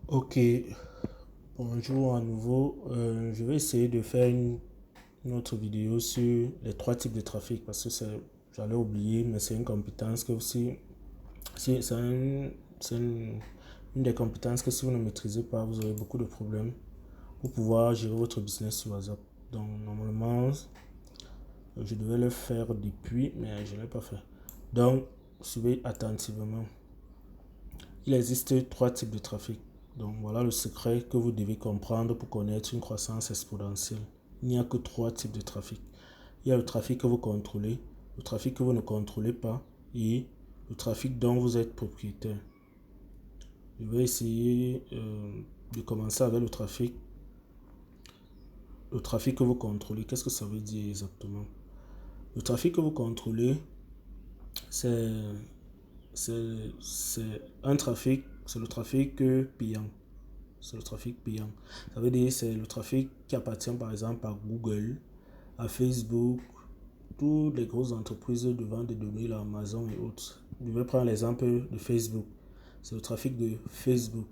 Ok, bonjour à nouveau. Je vais essayer de faire une autre vidéo sur les trois types de trafic parce que j'allais oublier, mais c'est une compétence que aussi, c'est une des compétences que si vous ne maîtrisez pas, vous aurez beaucoup de problèmes pour pouvoir gérer votre business sur WhatsApp. Donc, normalement, je devais le faire depuis, mais je ne l'ai pas fait. Donc, suivez attentivement. Il existe trois types de trafic. Donc voilà le secret que vous devez comprendre pour connaître une croissance exponentielle. Il n'y a que trois types de trafic. Il y a le trafic que vous contrôlez, le trafic que vous ne contrôlez pas et le trafic dont vous êtes propriétaire. Je vais essayer de commencer avec le trafic que vous contrôlez. Qu'est-ce que ça veut dire exactement? Le trafic que vous contrôlez, c'est c'est un trafic, c'est le trafic payant. C'est le trafic payant. Ça veut dire c'est le trafic qui appartient par exemple à Google, à Facebook, toutes les grosses entreprises de vente de données, là, Amazon et autres. Je vais prendre l'exemple de Facebook. C'est le trafic de Facebook.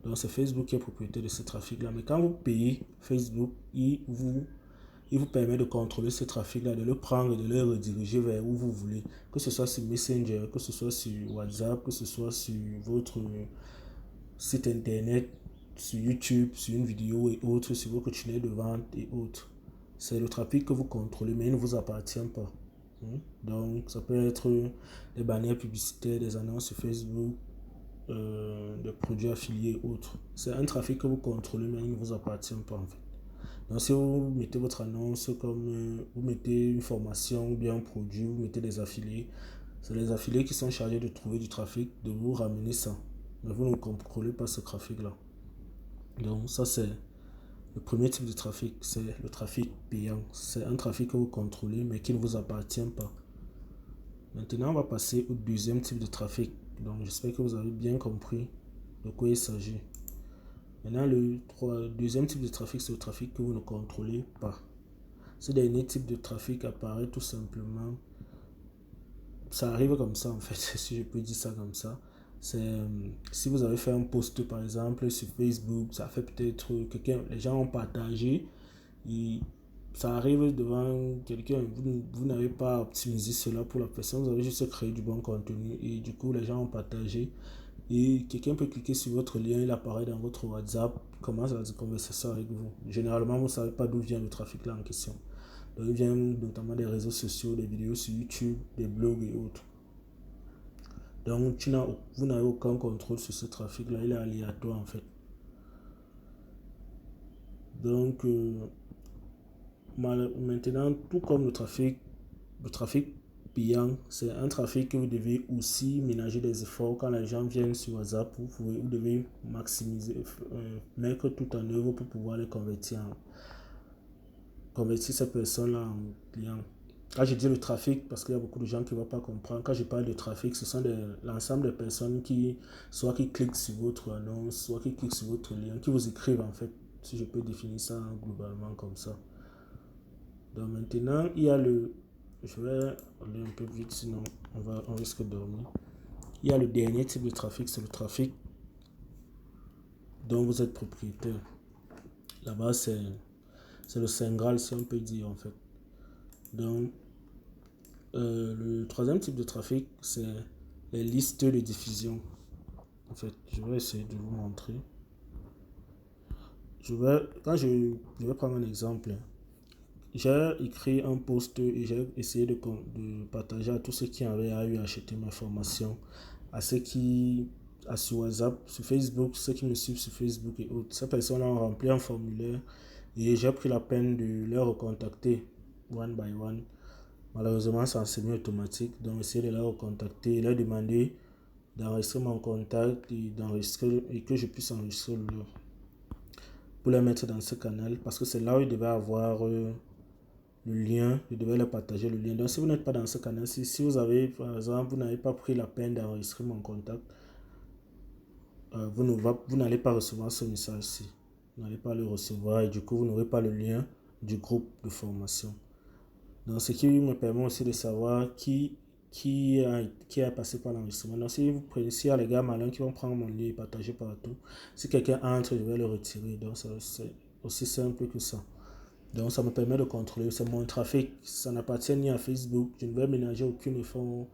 Donc c'est Facebook qui est propriétaire de ce trafic-là. Mais quand vous payez Facebook, il vous permet de contrôler ce trafic-là, de le prendre et de le rediriger vers où vous voulez. Que ce soit sur Messenger, que ce soit sur WhatsApp, que ce soit sur votre site internet, sur YouTube, sur une vidéo et autres, sur vos tunnels de vente et autres. C'est le trafic que vous contrôlez, mais il ne vous appartient pas. Donc, ça peut être des bannières publicitaires, des annonces sur Facebook, des produits affiliés et autres. C'est un trafic que vous contrôlez, mais il ne vous appartient pas en fait. Donc, si vous mettez votre annonce comme vous mettez une formation ou bien un produit, vous mettez des affiliés, c'est les affiliés qui sont chargés de trouver du trafic, de vous ramener ça. Mais vous ne contrôlez pas ce trafic-là. Donc, ça, c'est le premier type de trafic, c'est le trafic payant. C'est un trafic que vous contrôlez, mais qui ne vous appartient pas. Maintenant, on va passer au deuxième type de trafic. Donc, j'espère que vous avez bien compris de quoi il s'agit. Maintenant, deuxième type de trafic, c'est le trafic que vous ne contrôlez pas. Ce dernier type de trafic apparaît tout simplement. Ça arrive comme ça, en fait, si je peux dire ça comme ça. C'est si vous avez fait un post par exemple sur Facebook, ça fait peut-être les gens ont partagé et ça arrive devant quelqu'un, vous n'avez pas optimisé cela pour la personne, vous avez juste créé du bon contenu et du coup les gens ont partagé et quelqu'un peut cliquer sur votre lien, il apparaît dans votre WhatsApp, commence la conversation avec vous. Généralement vous ne savez pas d'où vient le trafic là en question. Donc il vient notamment des réseaux sociaux, des vidéos sur YouTube, des blogs et autres. Donc vous n'avez aucun contrôle sur ce trafic là, il est aléatoire en fait. Donc maintenant, tout comme le trafic payant, c'est un trafic que vous devez aussi ménager des efforts quand les gens viennent sur WhatsApp. Vous devez maximiser, mettre tout en œuvre pour pouvoir les convertir ces personnes-là en clients. Quand je dis le trafic, parce qu'il y a beaucoup de gens qui ne vont pas comprendre, quand je parle de trafic, ce sont l'ensemble des personnes soit qui cliquent sur votre annonce, soit qui cliquent sur votre lien, qui vous écrivent en fait, si je peux définir ça globalement comme ça. Donc maintenant, il y a je vais aller un peu vite, sinon on risque de dormir. Il y a le dernier type de trafic, c'est le trafic dont vous êtes propriétaire. Là-bas, c'est le Saint Graal, si on peut dire en fait. Donc, le troisième type de trafic, c'est les listes de diffusion. En fait, je vais essayer de vous montrer. Je vais prendre un exemple. J'ai écrit un post et j'ai essayé de partager à tous ceux qui avaient eu acheté ma formation, à ceux qui, sur WhatsApp, sur Facebook, ceux qui me suivent sur Facebook et autres. Ces personnes ont rempli un formulaire et j'ai pris la peine de les recontacter one by one. Malheureusement, c'est en semi-automatique, donc essayez de les recontacter et leur demander d'enregistrer mon contact et que je puisse enregistrer le leur pour les mettre dans ce canal parce que c'est là où ils devaient avoir le lien, je devais le partager le lien. Donc si vous n'êtes pas dans ce canal, si vous avez par exemple, vous n'avez pas pris la peine d'enregistrer mon contact, vous n'allez pas recevoir ce message-ci. Vous n'allez pas le recevoir et du coup vous n'aurez pas le lien du groupe de formation. Donc ce qui me permet aussi de savoir qui qui a passé par l'enregistrement. Donc si vous prenez, s'il y a les gars malins qui vont prendre mon lien et partager partout, si quelqu'un entre, je vais le retirer. Donc c'est aussi simple que ça. Donc ça me permet de contrôler, c'est mon trafic, ça n'appartient ni à Facebook, je ne vais ménager aucun effort.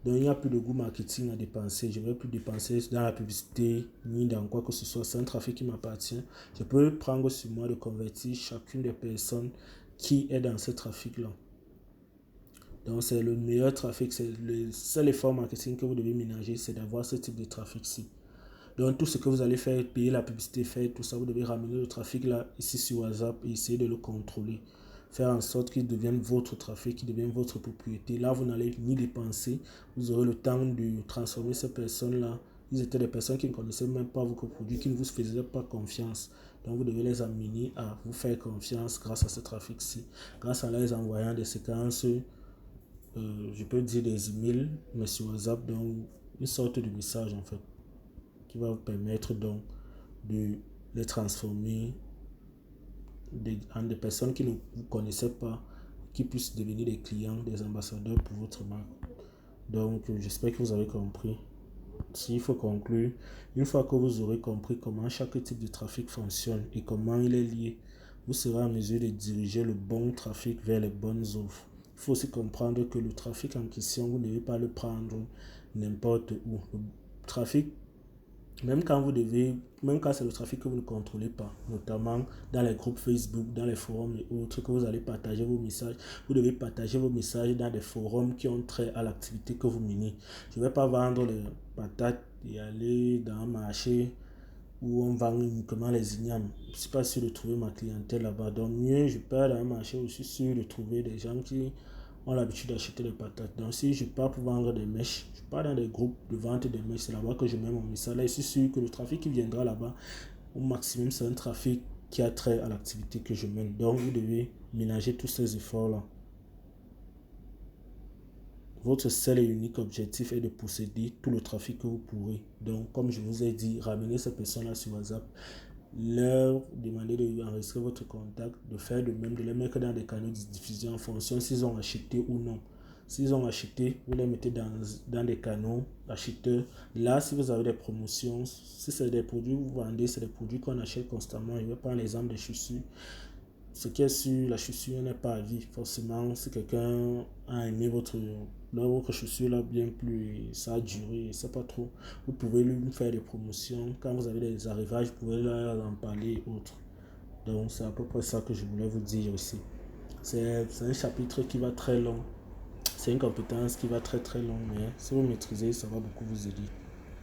Donc il n'y a plus de goût marketing à dépenser, je ne vais plus dépenser dans la publicité ni dans quoi que ce soit, c'est un trafic qui m'appartient. Je peux prendre sur moi de convertir chacune des personnes qui est dans ce trafic-là. Donc c'est le meilleur trafic, c'est le seul effort marketing que vous devez ménager, c'est d'avoir ce type de trafic-ci. Donc tout ce que vous allez faire, payer la publicité, faire tout ça, vous devez ramener le trafic là, ici sur WhatsApp et essayer de le contrôler. Faire en sorte qu'il devienne votre trafic, qu'il devienne votre propriété. Là, vous n'allez ni dépenser, vous aurez le temps de transformer ces personnes-là. Ils étaient des personnes qui ne connaissaient même pas vos produits, qui ne vous faisaient pas confiance. Donc vous devez les amener à vous faire confiance grâce à ce trafic-ci. Grâce à les envoyant des séquences, je peux dire des emails, mais sur WhatsApp, donc une sorte de message en fait, qui va vous permettre donc de les transformer en des personnes qui ne vous connaissaient pas, qui puissent devenir des clients, des ambassadeurs pour votre marque. Donc j'espère que vous avez compris. S'il faut conclure, une fois que vous aurez compris comment chaque type de trafic fonctionne et comment il est lié, vous serez en mesure de diriger le bon trafic vers les bonnes offres. Il faut aussi comprendre que le trafic en question, vous ne devez pas le prendre n'importe où. Le trafic, même quand c'est le trafic que vous ne contrôlez pas, notamment dans les groupes Facebook, dans les forums et autres, que vous allez partager vos messages, vous devez partager vos messages dans des forums qui ont trait à l'activité que vous menez. Je ne vais pas vendre les patates et aller dans un marché où on vend uniquement les ignames. Je ne suis pas sûr de trouver ma clientèle là-bas. Donc mieux, je pars dans un marché où je suis sûr de trouver des gens qui ont l'habitude d'acheter des patates. Donc si je pars pour vendre des mèches, je pars dans des groupes de vente de mèches, c'est là-bas que je mets mon message. Là, je suis sûr que le trafic qui viendra là-bas, au maximum, c'est un trafic qui a trait à l'activité que je mène. Donc vous devez ménager tous ces efforts-là. Votre seul et unique objectif est de posséder tout le trafic que vous pourrez. Donc, comme je vous ai dit, ramenez ces personnes-là sur WhatsApp, leur demander d'enregistrer votre contact, de faire de même, de les mettre dans des canaux de diffusion en fonction s'ils ont acheté ou non. S'ils ont acheté, vous les mettez dans des canaux acheteurs. Là, si vous avez des promotions, si c'est des produits que vous vendez, c'est des produits qu'on achète constamment. Je vais prendre l'exemple des chaussures. Ce qui est sûr, la chaussure n'est pas à vie. Forcément, si quelqu'un a aimé votre chaussure là bien plus, ça a duré, c'est pas trop. Vous pouvez lui faire des promotions. Quand vous avez des arrivages, vous pouvez leur en parler et autres. Donc, c'est à peu près ça que je voulais vous dire aussi. C'est un chapitre qui va très long. C'est une compétence qui va très très long, mais si vous maîtrisez, ça va beaucoup vous aider.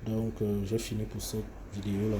Donc, j'ai fini pour cette vidéo là.